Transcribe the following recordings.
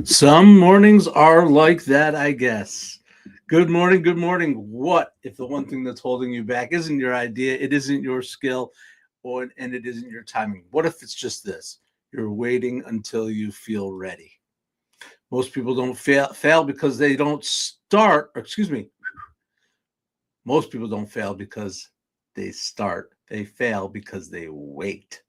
Some mornings are like that, I guess. Good morning. Good morning. What if the one thing that's holding you back isn't your idea, it isn't your skill, and it isn't your timing? What if it's just this? You're waiting until you feel ready. Most people don't fail because they don't start. Or excuse me. Most people don't fail because they start. They fail because they wait.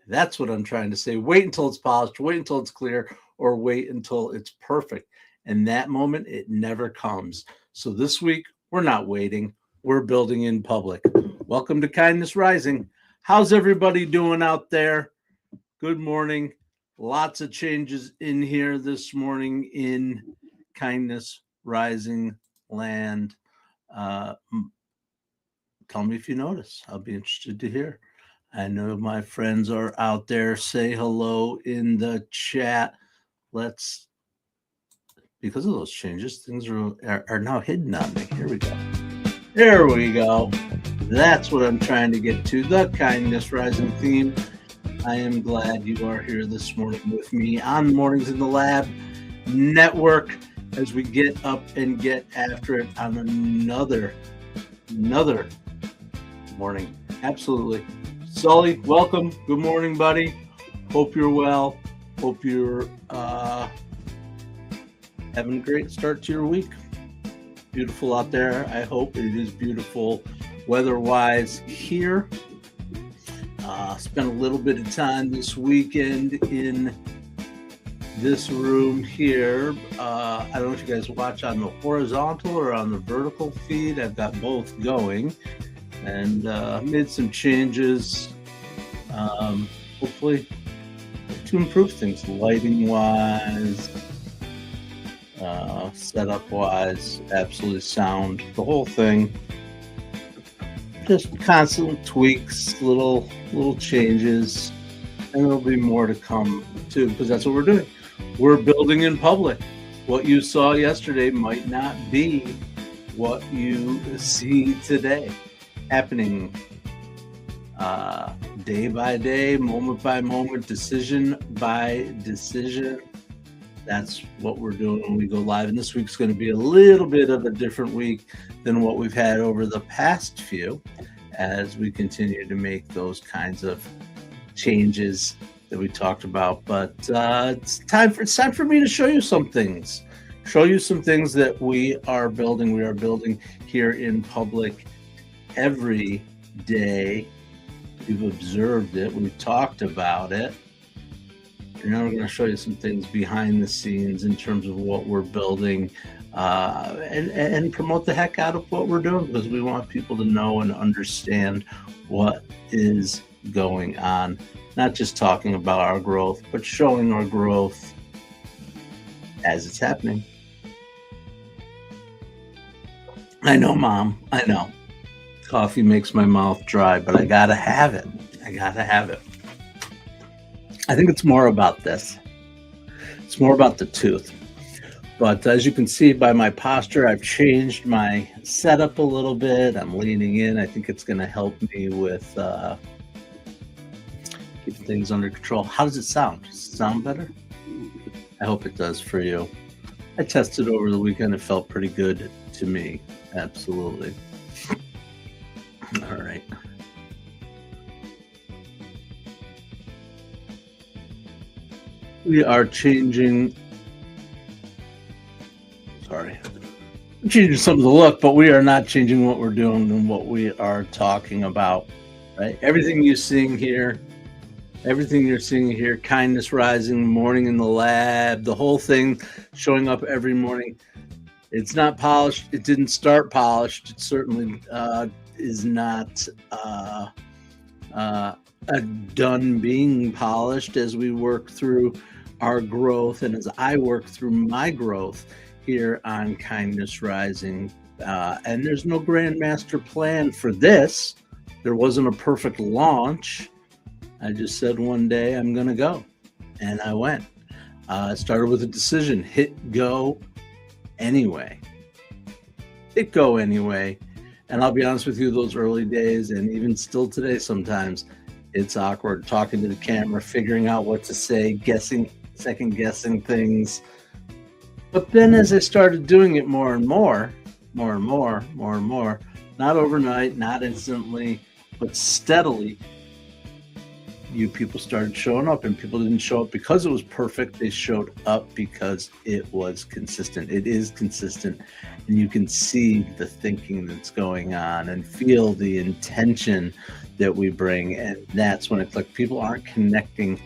That's what I'm trying to say. Wait until it's polished, wait until it's clear, or wait until it's perfect. And that moment, it never comes. So this week, we're not waiting. We're building in public. Welcome to Kindness Rising. How's everybody doing out there? Good morning. Lots of changes in here this morning in Kindness Rising land. Tell me if you notice. I'll be interested to hear. I know my friends are out there. Say hello in the chat. Because of those changes, things are now hidden on me. Here we go. There we go. That's what I'm trying to get to, the Kindness Rising theme. I am glad you are here this morning with me on Mornings in the Lab Network as we get up and get after it on another morning. Absolutely. Sully, welcome. Good morning, buddy. Hope you're well. Hope you're having a great start to your week. Beautiful out there. I hope it is beautiful weather-wise here. Spent a little bit of time this weekend in this room here. I don't know if you guys watch on the horizontal or on the vertical feed. I've got both going. And made some changes, hopefully to improve things, lighting-wise, setup-wise, absolutely sound, the whole thing. Just constant tweaks, little changes, and there'll be more to come too, because that's what we're doing. We're building in public. What you saw yesterday might not be what you see today. Happening day by day, moment by moment, decision by decision. That's what we're doing when we go live. And this week's going to be a little bit of a different week than what we've had over the past few as we continue to make those kinds of changes that we talked about. But it's time for me to show you some things. Show you some things that we are building. We are building here in public every day. We've observed it. We've talked about it. And now we're going to show you some things behind the scenes in terms of what we're building and promote the heck out of what we're doing, because we want people to know and understand what is going on. Not just talking about our growth, but showing our growth as it's happening. I know, Mom. I know. Coffee makes my mouth dry, but I gotta have it. I think it's more about this. It's more about the tooth. But as you can see by my posture, I've changed my setup a little bit. I'm leaning in. I think it's going to help me with keeping things under control. How does it sound? Does it sound better? I hope it does for you. I tested over the weekend. It felt pretty good to me. Absolutely. All right. We are changing. We're changing some of the look, but we are not changing what we're doing and what we are talking about. Right? Everything you're seeing here, Kindness Rising, Morning in the Lab, the whole thing showing up every morning. It's not polished. It didn't start polished. It certainly is not done being polished as we work through our growth and as I work through my growth here on Kindness Rising. And there's no grandmaster plan for this. There wasn't a perfect launch. I just said one day I'm going to go. And I went. It started with a decision: hit go anyway. Hit go anyway. And I'll be honest with you, those early days, and even still today, sometimes it's awkward talking to the camera, figuring out what to say, second guessing things. But then as I started doing it more and more, not overnight, not instantly, but steadily, you people started showing up, and people didn't show up because it was perfect. They showed up because it was consistent. It is consistent, and you can see the thinking that's going on and feel the intention that we bring, and that's when it clicked. People aren't connecting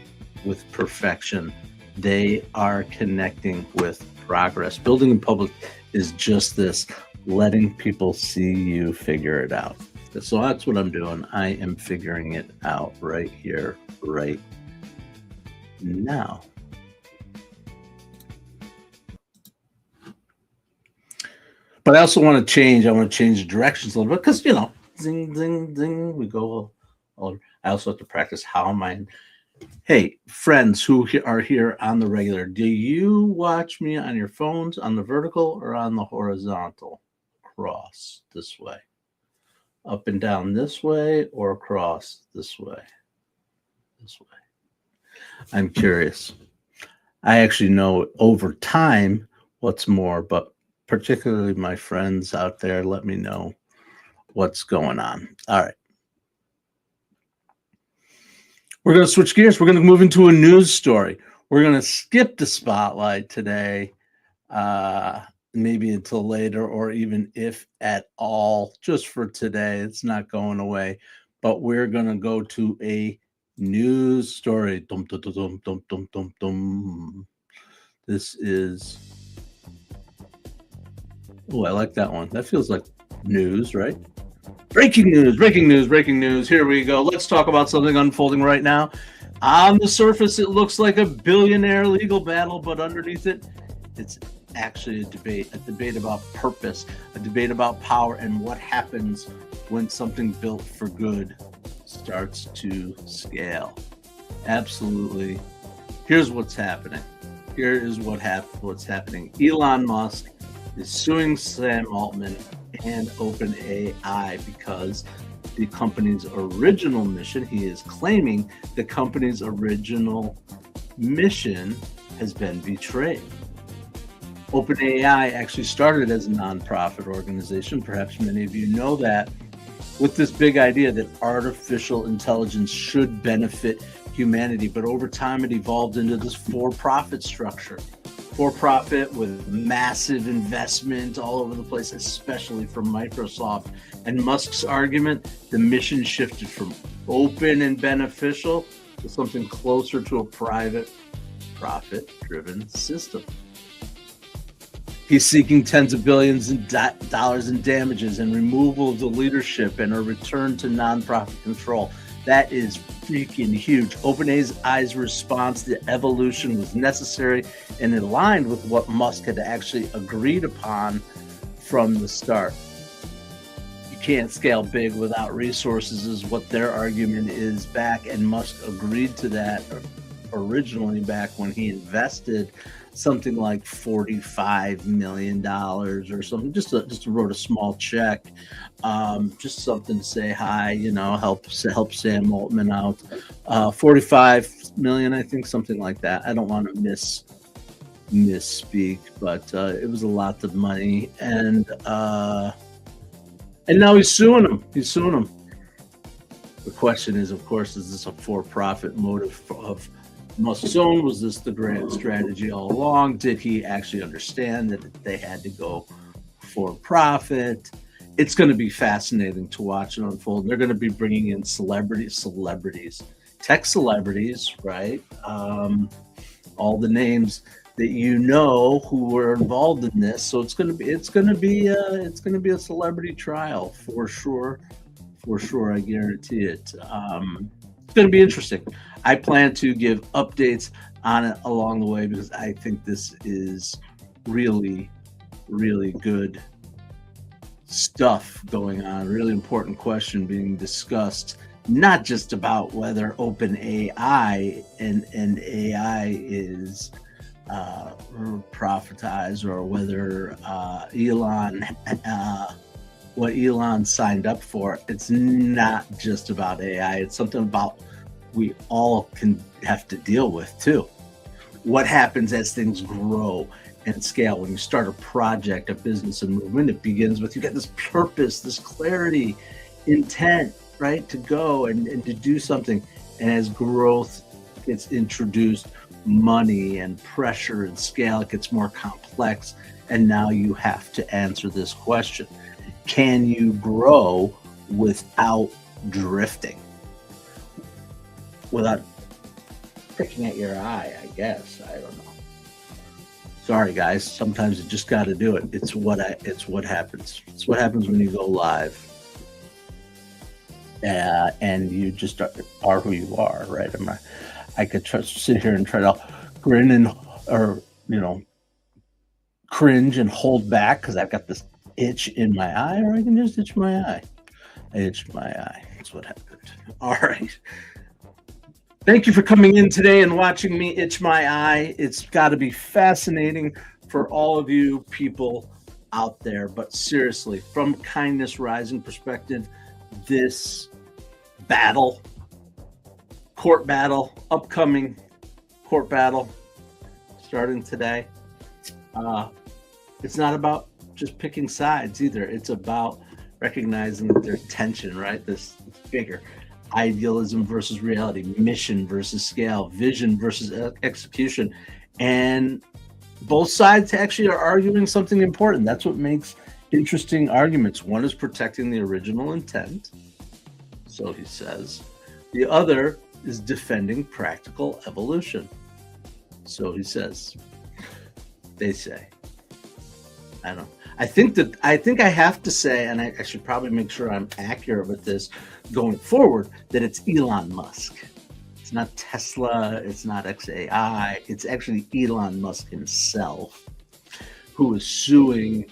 with perfection. They are connecting with progress. Building in public is just this, letting people see you figure it out. So that's what I'm doing. I am figuring it out right here, right now. But I also want to change. I want to change the directions a little bit because, zing, zing, zing, we go. I also have to practice how am I. Hey, friends who are here on the regular, do you watch me on your phones on the vertical or on the horizontal? Cross this way. Up and down this way, or across this way? This way. I'm curious. I actually know over time what's more, but particularly my friends out there, let me know what's going on. All right. We're going to switch gears. We're going to move into a news story. We're going to skip the spotlight today. Maybe until later, or even if at all, just for today. It's not going away, but we're going to go to a news story. Dum, dum, dum, dum, dum, dum, dum. This is, I like that one. That feels like news, right? Breaking news, breaking news, breaking news. Here we go. Let's talk about something unfolding right now. On the surface, it looks like a billionaire legal battle, but underneath it, it's actually a debate about purpose, a debate about power, and what happens when something built for good starts to scale. Absolutely. Here's what's happening. Here is what's happening. Elon Musk is suing Sam Altman and OpenAI because the company's original mission, he is claiming the company's original mission has been betrayed. OpenAI actually started as a nonprofit organization. Perhaps many of you know that, with this big idea that artificial intelligence should benefit humanity. But over time, it evolved into this for-profit structure. For-profit with massive investment all over the place, especially from Microsoft. And Musk's argument, the mission shifted from open and beneficial to something closer to a private, profit-driven system. He's seeking tens of billions of dollars in damages and removal of the leadership and a return to nonprofit control. That is freaking huge. OpenAI's response to evolution was necessary and aligned with what Musk had actually agreed upon from the start. You can't scale big without resources is what their argument is back, and Musk agreed to that originally back when he invested something like $45 million or something, just wrote a small check, just something to say hi, help Sam Altman out. 45 million, I think, something like that. I don't want to misspeak, but it was a lot of money, and now he's suing him. The question is, of course, is this a for-profit motive of Musk's own? Was this the grand strategy all along? Did he actually understand that they had to go for profit? It's going to be fascinating to watch it unfold. They're going to be bringing in celebrities, tech celebrities, right? All the names that who were involved in this. So it's going to be a celebrity trial for sure. I guarantee it. It's going to be interesting. I plan to give updates on it along the way because I think this is really, really good stuff going on. Really important question being discussed, not just about whether OpenAI and AI is profitize, or whether Elon, what Elon signed up for. It's not just about AI. It's something about we all can have to deal with too. What happens as things grow and scale? When you start a project, a business, a movement, it begins with, you get this purpose, this clarity, intent, right, to go and to do something. And as growth gets introduced, money and pressure and scale, it gets more complex. And now you have to answer this question: can you grow without drifting? Without picking at your eye, I guess. I don't know. Sorry, guys. Sometimes you just got to do it. It's what happens. It's what happens when you go live, and you just are who you are, right? I could sit here and try to grin or cringe and hold back because I've got this itch in my eye, or I can just itch my eye. I itched my eye. That's what happened. All right. Thank you for coming in today and watching me itch my eye. It's got to be fascinating for all of you people out there. But seriously, from Kindness Rising perspective, this battle, upcoming court battle, starting today, it's not about just picking sides either. It's about recognizing that there's tension, right? This bigger idealism versus reality, mission versus scale, vision versus execution. And both sides actually are arguing something important. That's what makes interesting arguments. One is protecting the original intent, so he says. The other is defending practical evolution, so he says. They say. I don't. I think I have to say, and I should probably make sure I'm accurate with this going forward, that it's Elon Musk. It's not Tesla, it's not XAI, it's actually Elon Musk himself who is suing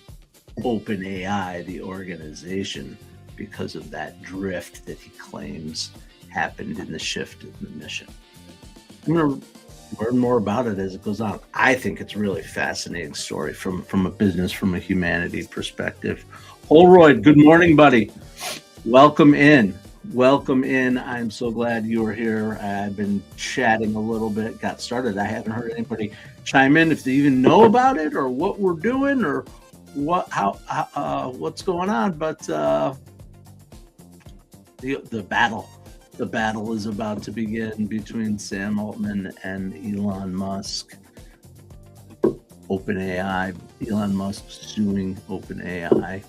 OpenAI, the organization, because of that drift that he claims happened in the shift of the mission. I'm going to learn more about it as it goes on. I think it's a really fascinating story from a business, from a humanity perspective. Holroyd, good morning, buddy. Welcome in. I'm so glad you are here. I've been chatting a little bit, got started. I haven't heard anybody chime in if they even know about it or what we're doing or what's going on. But the battle is about to begin between Sam Altman and Elon Musk. OpenAI, Elon Musk suing OpenAI.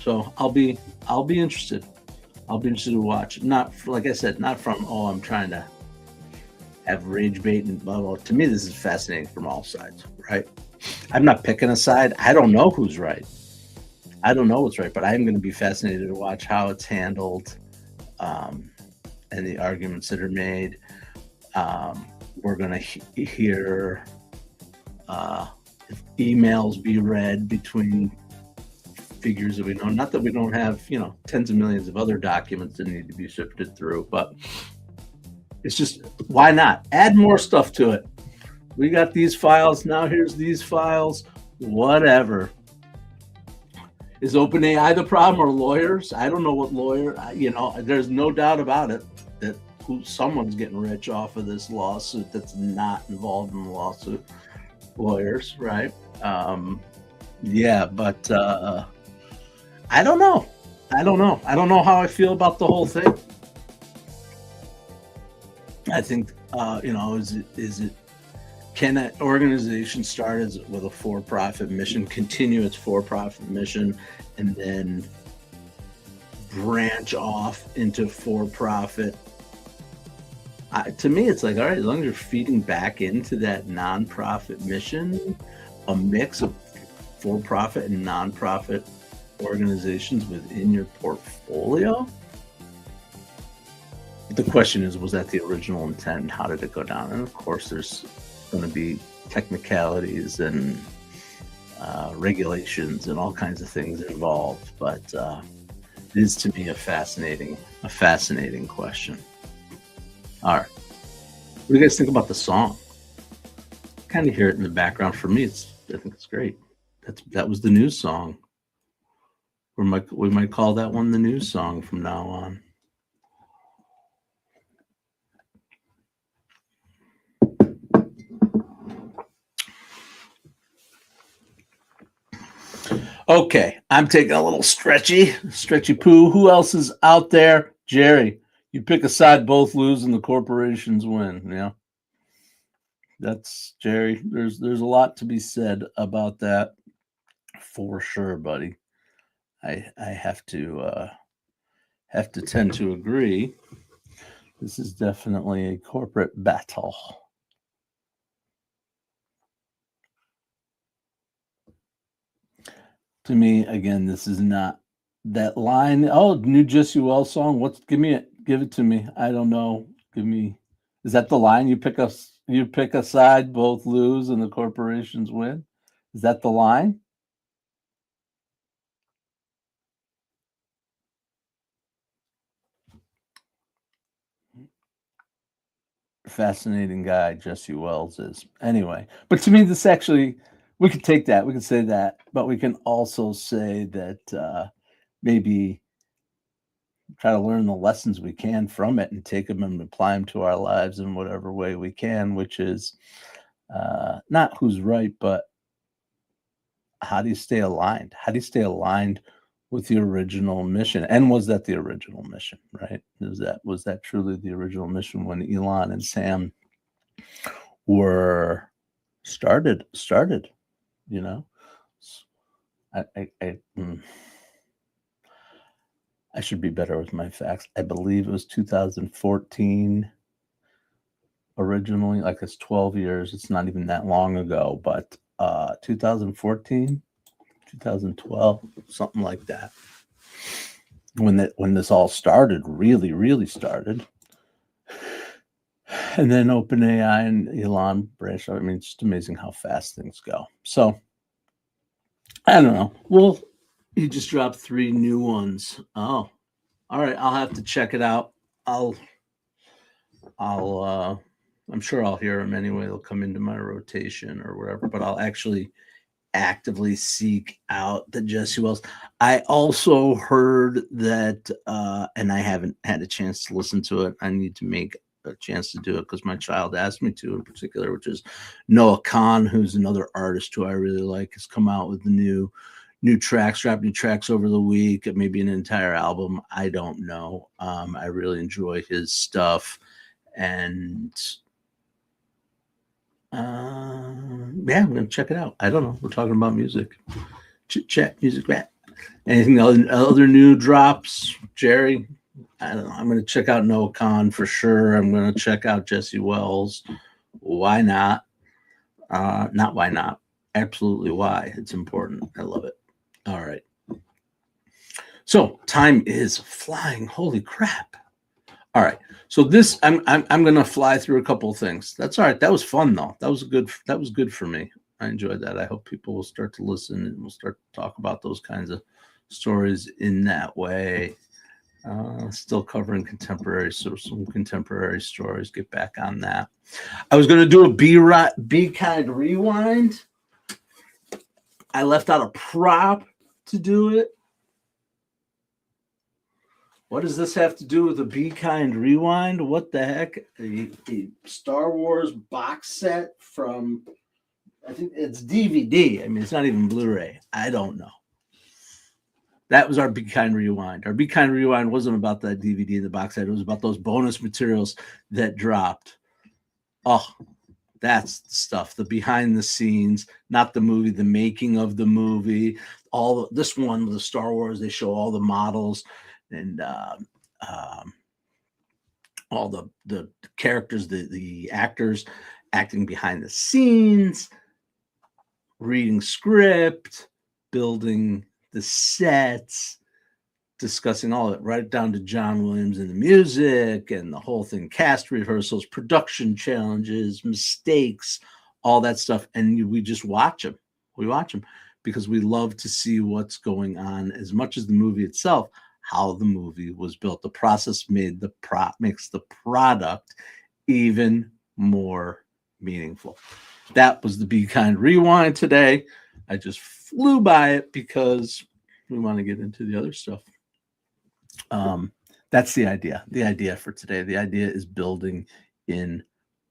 So I'll be interested. I'll be interested to watch. Not, like I said, not from, I'm trying to have rage bait and blah, blah. To me, this is fascinating from all sides, right? I'm not picking a side. I don't know who's right. I don't know what's right, but I'm going to be fascinated to watch how it's handled, and the arguments that are made. We're going to hear emails be read between figures that we know. Not that we don't have, tens of millions of other documents that need to be sifted through, but it's just, why not add more stuff to it? We got these files, now here's these files, whatever. Is OpenAI the problem, or lawyers? I don't know what lawyer, there's no doubt about it that someone's getting rich off of this lawsuit that's not involved in the lawsuit. Lawyers, right? But I don't know. I don't know how I feel about the whole thing. I think, can an organization start with a for-profit mission, continue its for-profit mission, and then branch off into for-profit? To me, it's like, all right, as long as you're feeding back into that nonprofit mission, a mix of for-profit and nonprofit organizations within your portfolio. The question is, was that the original intent, and how did it go down? And of course, there's going to be technicalities and regulations and all kinds of things involved, but it is, to me, a fascinating question. All right, what do you guys think about the song? kind of hear it in the background. For me, I think it's great. That was the news song. We might call that one the news song from now on. Okay, I'm taking a little stretchy poo. Who else is out there? Jerry, you pick a side, both lose, and the corporations win. Yeah, that's Jerry. There's a lot to be said about that for sure, buddy. I have to tend to agree. This is definitely a corporate battle. To me, again, this is not that line. Oh, new Jesse Wells song. Give it to me. I don't know. Give me. Is that the line? You pick a side, both lose, and the corporations win. Is that the line? Fascinating guy Jesse Wells is. Anyway, but to me, this actually, we could take that. We could say that, but we can also say that maybe try to learn the lessons we can from it and take them and apply them to our lives in whatever way we can, which is not who's right, but how do you stay aligned? How do you stay aligned with the original mission? And was that the original mission, right? Was that truly the original mission when Elon and Sam were started, you know? I should be better with my facts. I believe it was 2014 originally, like it's 12 years. It's not even that long ago, but 2014, 2012, something like that. When this all started, really started. And then OpenAI and Elon branched out. I mean, it's just amazing how fast things go. So I don't know. Well, he just dropped 3 new ones. Oh, all right. I'll have to check it out. I'm sure I'll hear them anyway. They'll come into my rotation or whatever, but I'll actually actively seek out the Jesse Wells. I also heard that, and I haven't had a chance to listen to it. I need to make a chance to do it because my child asked me to in particular, which is Noah Kahan, who's another artist who I really like, has come out with the new tracks, dropped new tracks over the week, maybe an entire album. I don't know. I really enjoy his stuff. And yeah, I'm gonna check it out. I don't know. We're talking about music. Chit chat, music rap. Anything other new drops, Jerry? I don't know. I'm gonna check out Noah Kahan for sure. I'm gonna check out Jesse Wells. Why not? Not why not. Absolutely why. It's important. I love it. All right. So time is flying. Holy crap. All right. So this I'm gonna fly through a couple of things. That's all right. That was fun though. That was good for me. I enjoyed that. I hope people will start to listen and we'll start to talk about those kinds of stories in that way. Still covering contemporary, so some contemporary stories. Get back on that. I was gonna do a Be Kind rewind. I left out a prop to do it. What does this have to do with a Be Kind rewind? What the heck? A Star Wars box set from, I think it's DVD. I mean, it's not even Blu-ray. I don't know. That was our Be Kind rewind. Our Be Kind rewind wasn't about that DVD, the box set. It was about those bonus materials that dropped. Oh, that's the stuff. The behind the scenes, not the movie, the making of the movie. This one, the Star Wars, they show all the models and all the characters, the actors acting behind the scenes, reading script, building the sets, discussing all of it, right down to John Williams and the music and the whole thing, cast rehearsals, production challenges, mistakes, all that stuff. And we just watch them. We watch them because we love to see what's going on as much as the movie itself, how the movie was built. The process makes the product even more meaningful. That was the Be Kind Rewind today. I just flew by it because we want to get into the other stuff. That's the idea. The idea for today. The idea is building in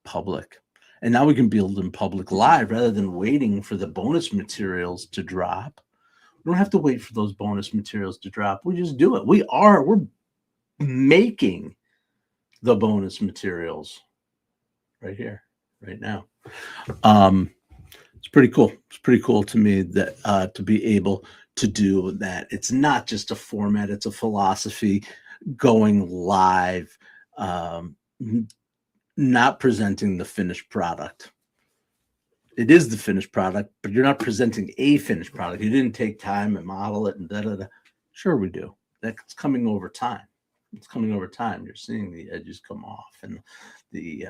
public. And now we can build in public live rather than waiting for the bonus materials to drop. We don't have to wait for those bonus materials to drop. We just do it. We're making the bonus materials right here, right now. It's pretty cool. It's pretty cool to me that to be able to do that. It's not just a format, it's a philosophy going live, not presenting the finished product. It is the finished product, but you're not presenting a finished product. You didn't take time and model it and da-da-da. Sure we do. That's coming over time. It's coming over time. You're seeing the edges come off and the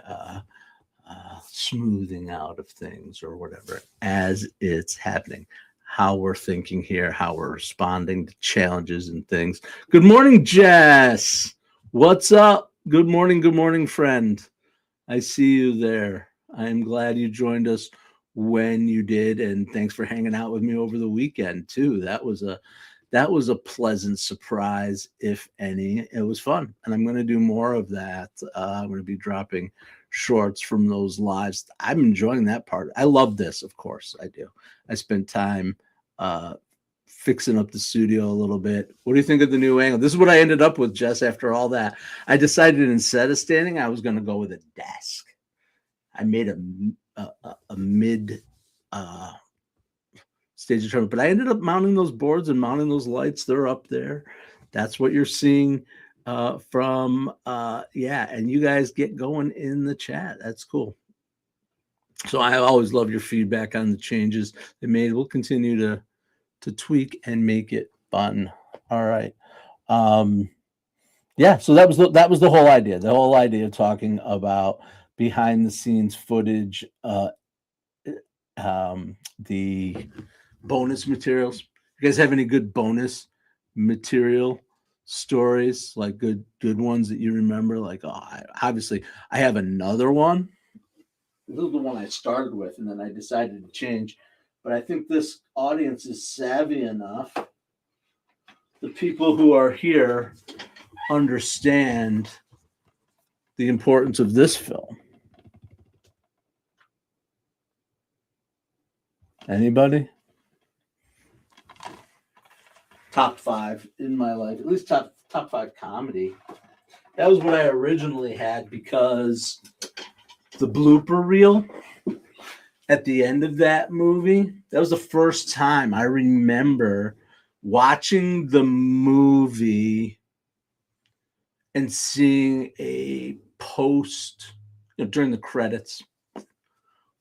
smoothing out of things or whatever as it's happening. How we're thinking here, how we're responding to challenges and things. Good morning, Jess. What's up? Good morning, friend. I see you there. I am glad you joined us when you did, and thanks for hanging out with me over the weekend too. That was a pleasant surprise, if any. It was fun, and I'm going to do more of that. I'm going to be dropping shorts from those lives. I'm enjoying that part. I love this, of course I do. I spent time fixing up the studio a little bit. What do you think of the new angle? This is what I ended up with, Jess, after all that. I decided instead of standing, I was going to go with a desk. I made a mid stage determinant, but I ended up mounting those boards and mounting those lights. They're up there. That's what you're seeing from and you guys get going in the chat. That's cool. So I always love your feedback on the changes they made. We'll continue to tweak and make it fun. All right. So that was the whole idea. The whole idea of talking about behind the scenes footage, the bonus materials. You guys have any good bonus material stories, like good ones that you remember? Like, obviously I have another one. This is the one I started with, and then I decided to change. But I think this audience is savvy enough. The people who are here understand the importance of this film. Anybody? Top 5 in my life, at least top 5 comedy. That was what I originally had, because the blooper reel at the end of that movie, that was the first time I remember watching the movie and seeing a post during the credits,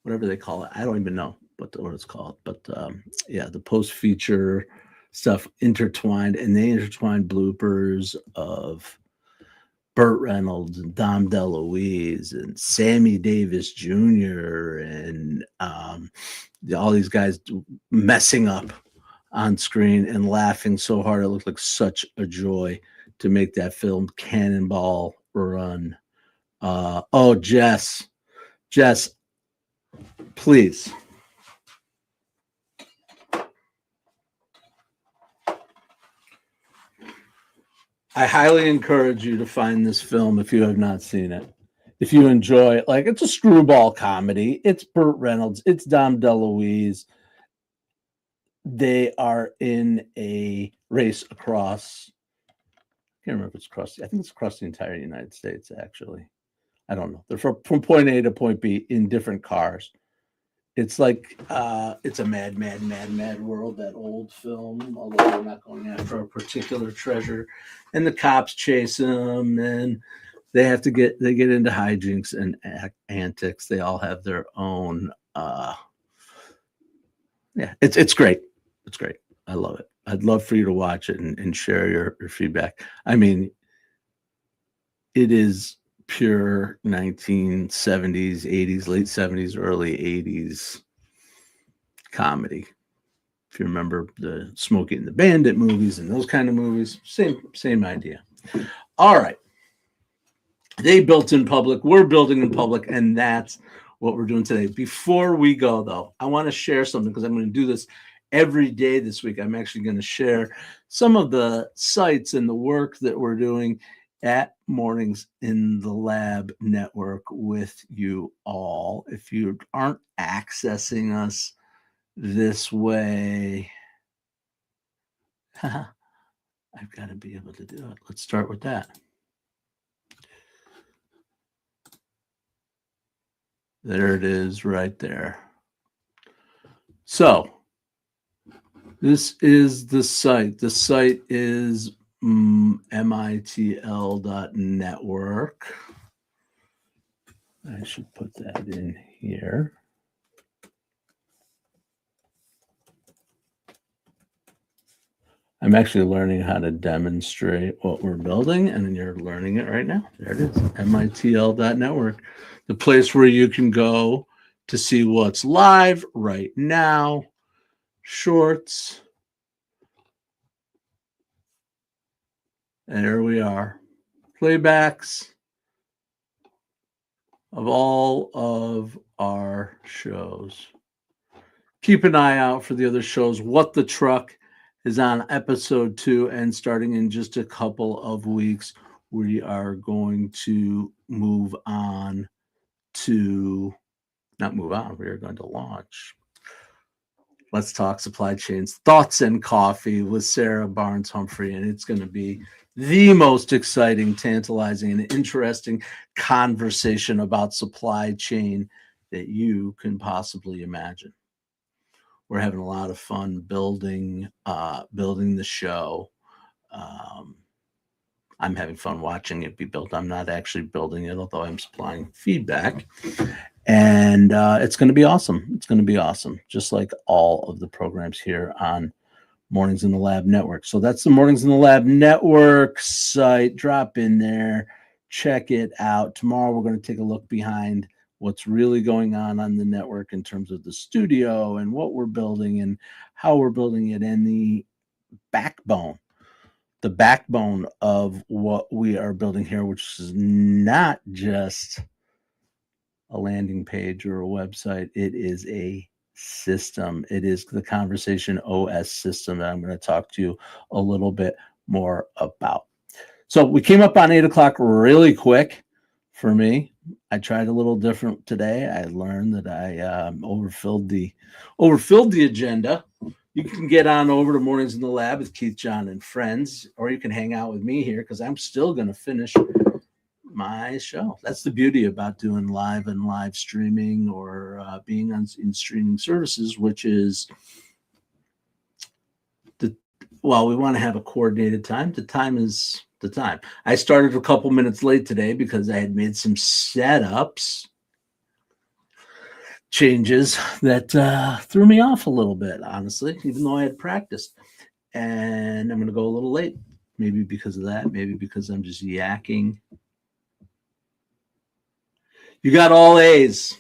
whatever they call it. I don't even know what it's called, but the post feature stuff intertwined, and they intertwined bloopers of Burt Reynolds and Dom DeLuise and Sammy Davis Jr. and all these guys messing up on screen and laughing so hard. It looked like such a joy to make that film Cannonball Run. Jess, please. I highly encourage you to find this film if you have not seen it. If you enjoy it, like, it's a screwball comedy. It's Burt Reynolds. It's Dom DeLuise. They are in a race across. I can't remember if it's across. I think it's across the entire United States, actually. I don't know. They're from point A to point B in different cars. It's like it's a mad world, that old film, although they're not going after a particular treasure, and the cops chase them, and they get into hijinks and antics. They all have their own it's great. It's great. I love it. I'd love for you to watch it and share your feedback. I mean, it is pure 1970s, 80s, late 70s, early 80s comedy. If you remember the Smokey and the Bandit movies and those kind of movies, same idea. All right. They built in public, we're building in public, and that's what we're doing today. Before we go, though, I want to share something because I'm going to do this every day this week. I'm actually going to share some of the sites and the work that we're doing at Mornings in the Lab Network with you all. If you aren't accessing us this way, I've got to be able to do it. Let's start with that. There it is right there. So this is the site. The site is mitl.network. I should put that in here. I'm actually learning how to demonstrate what we're building, and you're learning it right now. There it is, mitl.network, the place where you can go to see what's live right now, shorts. And there we are, playbacks of all of our shows. Keep an eye out for the other shows. What the Truck is on episode 2, and starting in just a couple of weeks, we are going to move on to, not move on, we are going to launch Let's Talk Supply Chains, Thoughts and Coffee with Sarah Barnes Humphrey, and it's going to be the most exciting, tantalizing, and interesting conversation about supply chain that you can possibly imagine. We're having a lot of fun building the show. I'm having fun watching it be built. I'm not actually building it, although I'm supplying feedback. And it's going to be awesome. It's going to be awesome, just like all of the programs here on Mornings in the Lab Network. So that's the Mornings in the Lab Network site. Drop in there, check it out. Tomorrow we're going to take a look behind what's really going on the network in terms of the studio and what we're building and how we're building it, and the backbone of what we are building here, which is not just a landing page or a website. It is a system. It is the Conversation OS system that I'm going to talk to you a little bit more about. So we came up on 8 o'clock really quick for me. I tried a little different today. I learned that I overfilled the agenda. You can get on over to Mornings in the Lab with Keith, John, and friends, or you can hang out with me here because I'm still going to finish my show. That's the beauty about doing live and live streaming, or being in streaming services, which is we want to have a coordinated time. The time is the time. I started a couple minutes late today because I had made some setups changes that threw me off a little bit, honestly, even though I had practiced. And I'm going to go a little late, maybe because of that, maybe because I'm just yakking. You got all A's.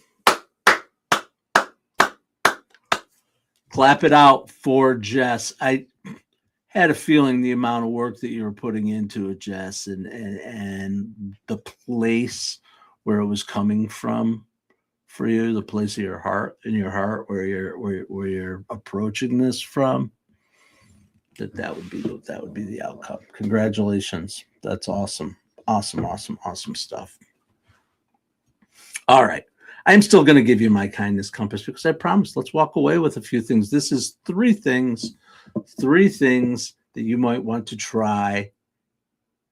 Clap it out for Jess. I had a feeling the amount of work that you were putting into it, Jess, and the place where it was coming from for you, the place of your heart, where you're approaching this from, that would be the outcome. Congratulations. That's awesome. Awesome stuff. All right. I'm still going to give you my kindness compass because I promised. Let's walk away with a few things. This is three things that you might want to try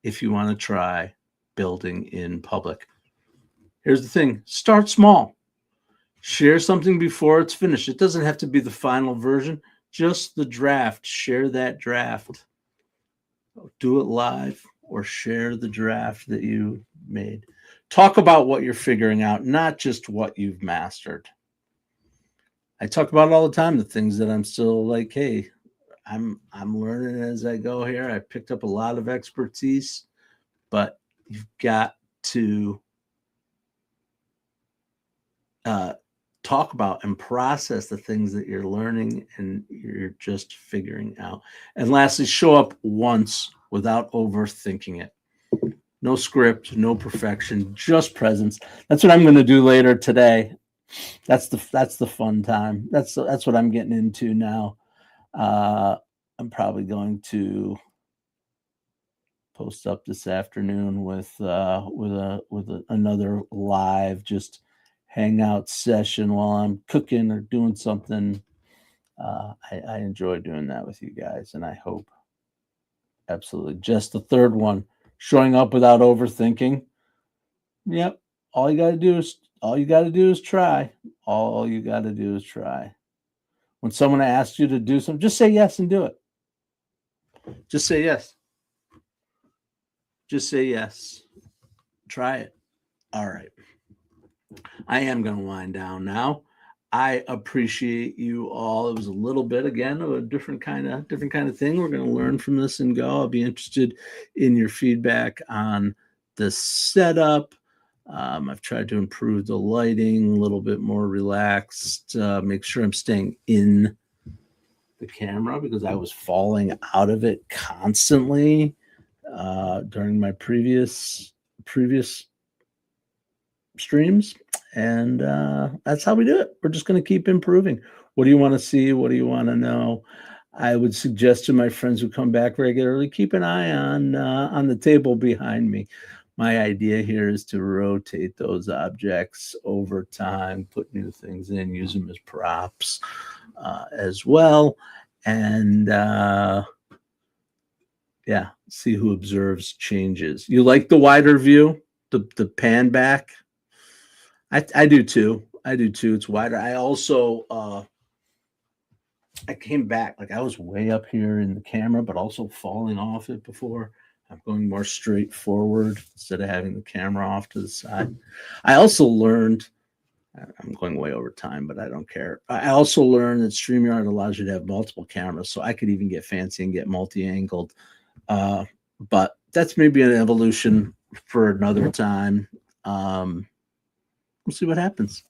if you want to try building in public. Here's the thing. Start small. Share something before it's finished. It doesn't have to be the final version, just the draft. Share that draft. Do it live or share the draft that you made. Talk about what you're figuring out, not just what you've mastered. I talk about it all the time, the things that I'm still like, hey, I'm learning as I go here. I picked up a lot of expertise, but you've got to talk about and process the things that you're learning and you're just figuring out. And lastly, show up once without overthinking it. No script, no perfection, just presence. That's what I'm going to do later today. That's the fun time. That's what I'm getting into now. I'm probably going to post up this afternoon with another live just hangout session while I'm cooking or doing something. I enjoy doing that with you guys, and I hope absolutely. Just the third one, showing up without overthinking. Yep. All you got to do is try. All you got to do is try. When someone asks you to do something, just say yes and do it. Just say yes. Just say yes. Try it. All right. I am going to wind down now. I appreciate you all. It was a little bit again of a different kind of thing. We're going to learn from this and go. I'll be interested in your feedback on the setup. I've tried to improve the lighting, a little bit more relaxed. Make sure I'm staying in the camera because I was falling out of it constantly during my previous streams, and that's how we do it. We're just going to keep improving. What do you want to see? What do you want to know? I would suggest to my friends who come back regularly, keep an eye on the table behind me. My idea here is to rotate those objects over time, put new things in, use them as props as well, and yeah, see who observes changes. You like the wider view, the pan back? I do too. I do too. It's wider. I also I came back, like I was way up here in the camera, but also falling off it before. I'm going more straight forward instead of having the camera off to the side. I also learned, I'm going way over time, but I don't care. I also learned that StreamYard allows you to have multiple cameras, so I could even get fancy and get multi-angled. But that's maybe an evolution for another time. We'll see what happens.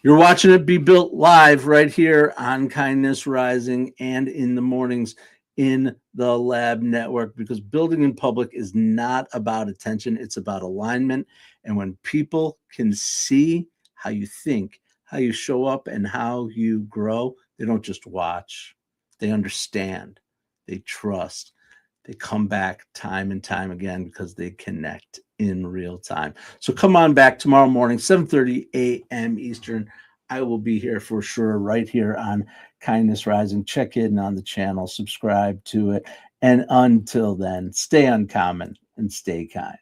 You're watching it be built live right here on Kindness Rising and in the mornings in the Lab Network, because building in public is not about attention. It's about alignment. And when people can see how you think, how you show up, and how you grow, they don't just watch. They understand. They trust. They come back time and time again because they connect in real time. So come on back tomorrow morning, 7:30 a.m. Eastern. I will be here for sure, right here on Kindness Rising. Check in on the channel, subscribe to it. And until then, stay uncommon and stay kind.